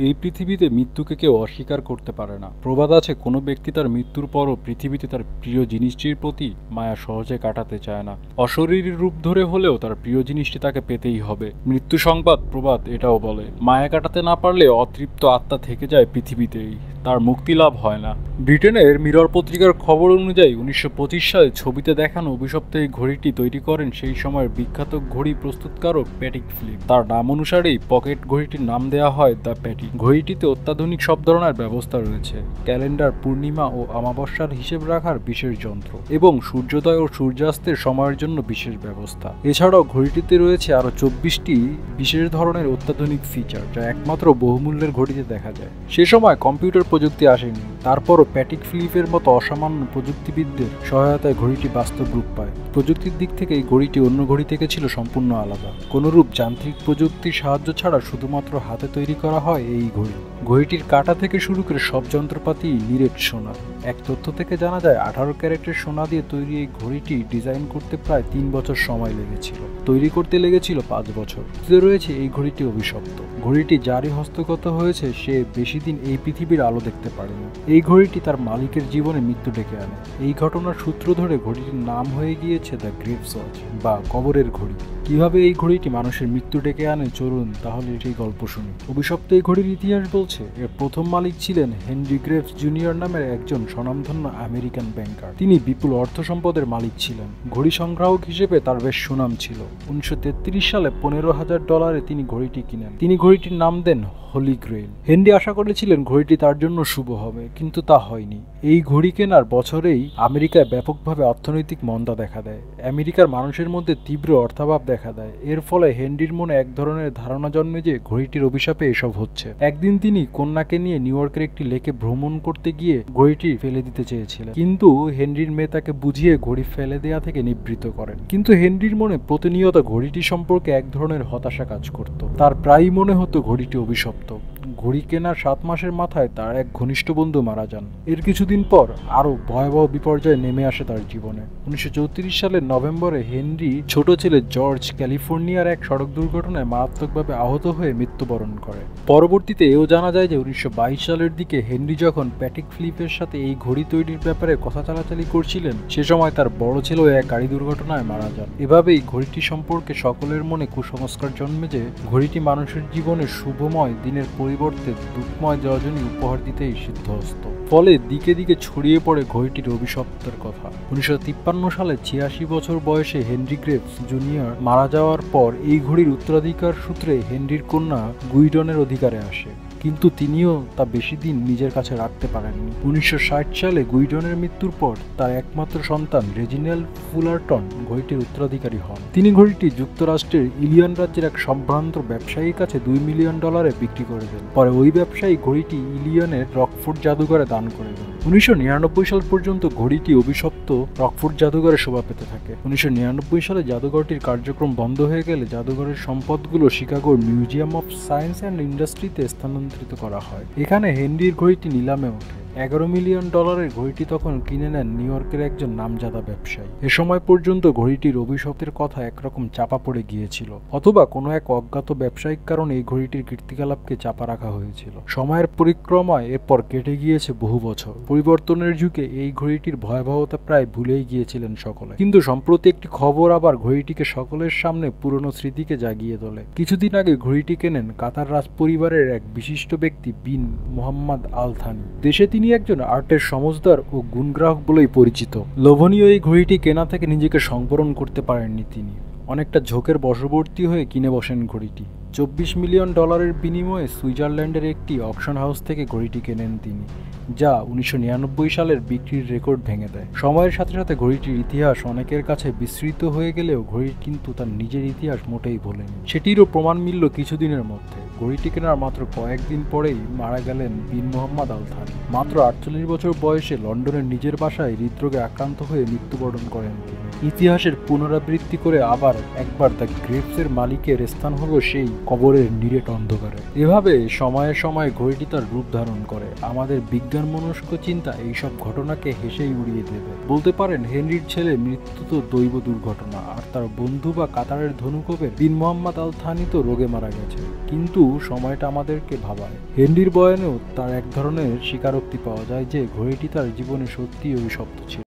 এই পৃথিবীতে মৃত্যুকে কেউ অস্বীকার করতে পারে না। প্রবাদ আছে, কোনো ব্যক্তি তার মৃত্যুর পরও পৃথিবীতে তার প্রিয় জিনিসটির প্রতি মায়া সহজে কাটাতে চায় না। অশরীরী রূপ ধরে হলেও তার প্রিয় জিনিসটি তাকে পেতেই হবে। মৃত্যু সংবাদ প্রবাদ এটাও বলে, মায়া কাটাতে না পারলে অতৃপ্ত আত্মা থেকে যায় পৃথিবীতেই, তার মুক্তি লাভ হয় না। ব্রিটেনের মিরর পত্রিকার খবর অনুযায়ী 1925 সালে ছবিতে দেখানো অভিশপ্ত এই ঘড়িটি তৈরি করেন সেই সময়ের বিখ্যাত ঘড়ি প্রস্তুতকারক প্যাটিক ফিলিপ। তার নাম অনুসারেই পকেট ঘড়িটির নাম দেওয়া হয় দ্য প্যাটিক। ঘড়িটিতে অত্যাধুনিক সব ধরনের ব্যবস্থা রয়েছে, ক্যালেন্ডার, পূর্ণিমা ও অমাবস্যার হিসেব রাখার বিশেষ যন্ত্র এবং সূর্যোদয় ও সূর্যাস্তের সময়ের জন্য বিশেষ ব্যবস্থা। এছাড়াও ঘড়িটিতে রয়েছে আরও 24টি বিশেষ ধরনের অত্যাধুনিক ফিচার, যা একমাত্র বহুমূল্যের ঘড়িতে দেখা যায়। সে সময় কম্পিউটার প্রযুক্তি আসেনি, তারপরও প্যাটিক ফিলিপের মতো অসামান্য প্রযুক্তিবিদদের সহায়তায় ঘড়িটি বাস্তব রূপ পায়। প্রযুক্তির দিক থেকে এই ঘড়িটি অন্য ঘড়ি থেকে ছিল সম্পূর্ণ আলাদা। কোনরূপ যান্ত্রিক প্রযুক্তির সাহায্য ছাড়া শুধুমাত্র হাতে তৈরি করা হয় এই ঘড়ি। ঘড়িটির কাঁটা থেকে শুরু করে সব যন্ত্রপাতি নিরেট সোনা। এক তথ্য থেকে জানা যায় 18 ক্যারেটের সোনা দিয়ে তৈরি এই ঘড়িটি ডিজাইন করতে প্রায় 3 বছর সময় লেগেছিল। তৈরি করতে লেগেছিল 5 বছর। রয়েছে এই ঘড়িটি অভিশপ্ত। ঘড়িটি যারই হস্তগত হয়েছে সে বেশি দিন এই পৃথিবীর আলো দেখতে পারেনি। এই ঘড়িটি তার মালিকের জীবনে মৃত্যু ডেকে আনে। এই ঘটনার সূত্র ধরে ঘড়িটির নাম হয়ে গিয়েছে দ্য গ্রেভস ওয়াচ বা কবরের ঘড়ি। কিভাবে এই ঘড়িটি মানুষের মৃত্যু ডেকে আনে, চলুন তাহলে সেই গল্প শুনি। অভিশপ্ত এই ঘড়ির ইতিহাস বলছে, এর প্রথম মালিক ছিলেন হেনরি গ্রেভস জুনিয়র নামের একজন স্বনামধন্য আমেরিকান ব্যাংকার। তিনি বিপুল অর্থ সম্পদের মালিক ছিলেন। ঘড়ি সংগ্রাহক হিসেবে তার বেশ সুনাম ছিল। 1933 সালে $15,000 তিনি ঘড়িটি কিনেন। তিনি ঘড়িটির নাম দেন হোলি গ্রেইল। হেনরি আশা করেছিলেন ঘড়িটি তার জন্য শুভ হবে, কিন্তু তা হয়নি। এই ঘড়ি কেনার বছরেই আমেরিকায় ব্যাপকভাবে অর্থনৈতিক মন্দা দেখা দেয়। আমেরিকার মানুষের মধ্যে তীব্র অর্থাভাব দেখা দেয়। এর ফলে হেনরির মনে এক ধরনের ধারণা জন্মে যে ঘড়িটির অভিশাপে এসব হচ্ছে। একদিন তিনি কন্যাকে নিয়ে নিউ ইয়র্কের একটি লেকে ভ্রমণ করতে গিয়ে ঘড়িটি ফেলে দিতে চেয়েছিলেন, কিন্তু হেনরির মেয়ে তাকে বুঝিয়ে ঘড়ি ফেলে দেয়া থেকে নিবৃত্ত করেন। কিন্তু হেনরির মনে প্রতিনিয়ত ঘড়িটি সম্পর্কে এক ধরনের হতাশা কাজ করত। তার প্রায়ই মনে হতো ঘড়িটি অভিশপ্ত। ঘড়ি কেনার 7 মাসের মাথায় তার এক ঘনিষ্ঠ বন্ধু মারা যান। এর কিছুদিন পর আরো ভয়াবহ বিপর্যয় নেমে আসে তার জীবনে। 1934 সালের নভেম্বরে হেনরি ছোট ছেলে জর্জ ক্যালিফোর্নিয়ার এক সড়ক দুর্ঘটনায় মারাত্মকভাবে আহত হয়ে মৃত্যুবরণ করে। পরবর্তীতে এও জানা যায় যে 1922 সালের দিকে হেনরি যখন প্যাটিক ফিলিপের সাথে এই ঘড়ি তৈরির ব্যাপারে কথা চালাচালি করছিলেন, সে সময় তার বড় ছেলেও এক গাড়ি দুর্ঘটনায় মারা যান। এভাবেই ঘড়িটি সম্পর্কে সকলের মনে কুসংস্কার জন্মে যে ঘড়িটি মানুষের জীবনে শুভময় দিনের পরিবর্তে দুঃখময় রজনী উপহার দিতেই সিদ্ধহস্ত। ফলে দিকে দিকে ছড়িয়ে পড়ে ঘড়িটির অভিশপ্তের কথা। 1953 সালে 86 বছর বয়সে হেনরি গ্রেভস জুনিয়র মারা যাওয়ার পর এই ঘড়ির উত্তরাধিকার সূত্রে হেনরির কন্যা গুইডনের অধিকারে আসে, কিন্তু তিনিও তা বেশি দিন নিজের কাছে রাখতে পারেননি। 1960 সালে গুইডনের মৃত্যুর পর তার একমাত্র সন্তান রেজিনাল্ড ফুলারটন ঘড়িটির উত্তরাধিকারী হন। তিনি ঘড়িটি যুক্তরাষ্ট্রের ইলিয়ন রাজ্যের এক সম্ভ্রান্ত ব্যবসায়ীর কাছে $2 মিলিয়ন বিক্রি করে দেন। পরে ওই ব্যবসায়ী ঘড়িটি ইলিয়নের রকফোর্ড জাদুঘরে দান করে দেন। 1999 সাল পর্যন্ত ঘড়িটি অভিশপ্ত রকফোর্ড জাদুঘরে শোভা পেতে থাকে। 1999 সালে জাদুঘরটির কার্যক্রম বন্ধ হয়ে গেলে জাদুঘরের সম্পদগুলো শিকাগোর মিউজিয়াম অফ সায়েন্স অ্যান্ড ইন্ডাস্ট্রিতে স্থানান্তরিত করা হয়। এখানে হেনরির ঘড়িটি নিলামে ওঠে। $11 মিলিয়ন ঘড়িটি তখন কিনে নেন নিউ ইয়র্কের একজন নামজাদা ব্যবসায়ী। এ সময় পর্যন্ত ঘড়িটির অভিশপ্তের কথা একরকম চাপা পড়ে গিয়েছিল, অথবা কোনো এক অজ্ঞাত ব্যবসায়িক কারণে এই ঘড়িটির কীর্তিকলাপকে চাপা রাখা হয়েছিল। সময়ের পরিক্রমায় এরপর কেটে গিয়েছে বহু বছর। পরিবর্তনের যুগে এই ঘড়িটির ভয়াবহতা প্রায় ভুলেই গিয়েছিলেন সকলে, কিন্তু সম্প্রতি একটি খবর আবার ঘড়িটিকে সকলের সামনে পুরনো স্মৃতিকে জাগিয়ে তোলে। কিছুদিন আগে ঘড়িটি কেনেন কাতার রাজ পরিবারের এক বিশিষ্ট ব্যক্তি বিন মোহাম্মদ আল থানি। দেশে তিনি একজন আর্টের সমজদার ও গুণগ্রাহক বলেই পরিচিত। লোভনীয় এই ঘড়িটি কেনা থেকে নিজেকে সংবরণ করতে পারেননি তিনি। অনেকটা ঝোঁকের বশবর্তী হয়ে কিনে বসেন ঘড়িটি। $24 মিলিয়ন বিনিময়ে সুইজারল্যান্ডের একটি অকশন হাউস থেকে ঘড়িটি কেনেন তিনি, যা 1999 সালের বিক্রির রেকর্ড ভেঙে দেয়। সময়ের সাথে সাথে ঘড়িটির ইতিহাস অনেকের কাছে বিস্মৃত হয়ে গেলেও ঘড়ি কিন্তু তার নিজের ইতিহাস মোটেই ভোলেনি। সেটিরও প্রমাণ মিলল কিছুদিনের মধ্যে। ঘড়িটি কেনার মাত্র কয়েকদিন পরেই মারা গেলেন বিন মোহাম্মদ আল থানি। মাত্র 48 বছর বয়সে লন্ডনের নিজের বাসায় হৃদরোগে আক্রান্ত হয়ে মৃত্যুবরণ করেন তিনি। ইতিহাসের পুনরাবৃত্তি করে আবার একবার দ্য গ্রেভসের মালিকের স্থান হলো সেই কবরের নিরেট অন্ধকারে। এভাবে সময়ে সময়ে ঘড়িটি তার রূপ ধারণ করে। আমাদের বিজ্ঞান মনস্ক চিন্তা এইসব ঘটনাকে হেসেই উড়িয়ে দেবে। বলতে পারেন হেনরির ছেলে মৃত্যু তো দৈব দুর্ঘটনা, আর তার বন্ধু বা কাতারের ধনুকবের বিন মোহাম্মদ আল থানি তো রোগে মারা গেছে। কিন্তু সময়টা আমাদেরকে ভাবায়। হেনরির বয়ানেও তার এক ধরনের স্বীকারোক্তি পাওয়া যায় যে ঘড়িটি তার জীবনে সত্যিই অভিশপ্ত ছিল।